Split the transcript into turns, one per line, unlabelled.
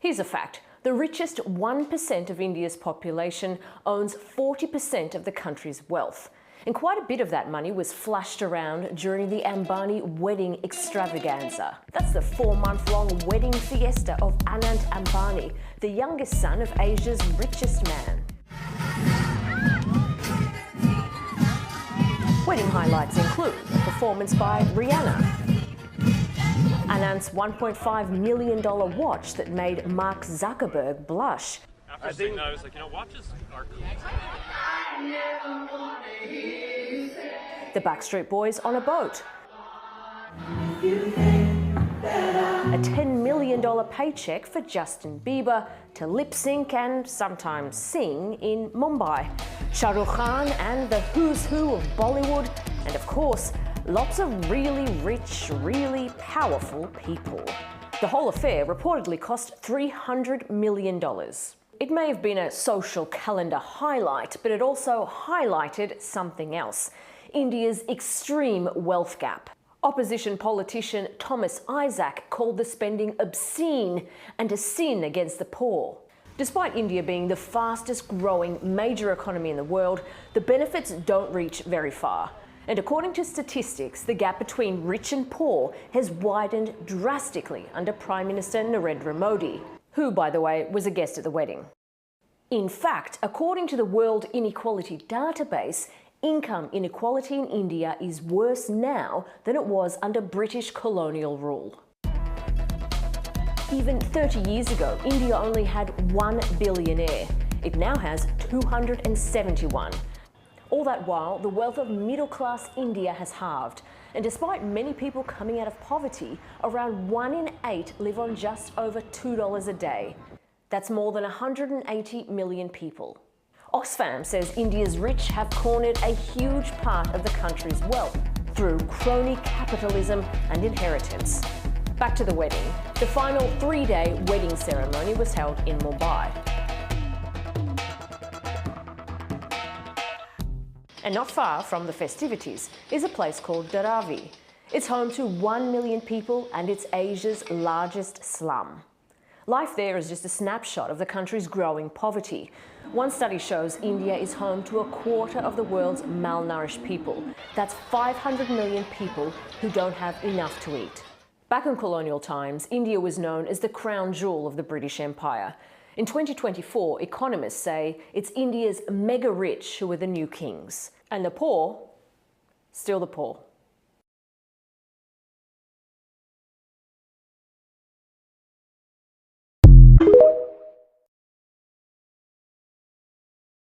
Here's a fact. The richest 1% of India's population owns 40% of the country's wealth. And quite a bit of that money was flashed around during the Ambani wedding extravaganza. That's the 4-month-long wedding fiesta of Anant Ambani, the youngest son of Asia's richest man. Wedding highlights include a performance by Rihanna, Anant's $1.5 million watch that made Mark Zuckerberg blush.
After seeing that, I was like, you know, watches are cool.
The Backstreet Boys on a boat. A $10 million paycheck for Justin Bieber to lip sync and sometimes sing in Mumbai. Shah Rukh Khan and the who's who of Bollywood, and of course, lots of really rich, really powerful people. The whole affair reportedly cost $300 million. It may have been a social calendar highlight, but it also highlighted something else: India's extreme wealth gap. Opposition politician Thomas Isaac called the spending obscene and a sin against the poor. Despite India being the fastest growing major economy in the world, the benefits don't reach very far. And according to statistics, the gap between rich and poor has widened drastically under Prime Minister Narendra Modi, who, by the way, was a guest at the wedding. In fact, according to the World Inequality Database, income inequality in India is worse now than it was under British colonial rule. Even 30 years ago, India only had 1 billionaire. It now has 271. All that while, the wealth of middle-class India has halved. And despite many people coming out of poverty, around 1 in 8 live on just over $2 a day. That's more than 180 million people. Oxfam says India's rich have cornered a huge part of the country's wealth through crony capitalism and inheritance. Back to the wedding. The final 3-day wedding ceremony was held in Mumbai. And not far from the festivities is a place called Dharavi. It's home to 1 million people and it's Asia's largest slum. Life there is just a snapshot of the country's growing poverty. One study shows India is home to 1/4 of the world's malnourished people. That's 500 million people who don't have enough to eat. Back in colonial times, India was known as the crown jewel of the British Empire. In 2024, economists say it's India's mega rich who are the new kings. And the poor, still the poor.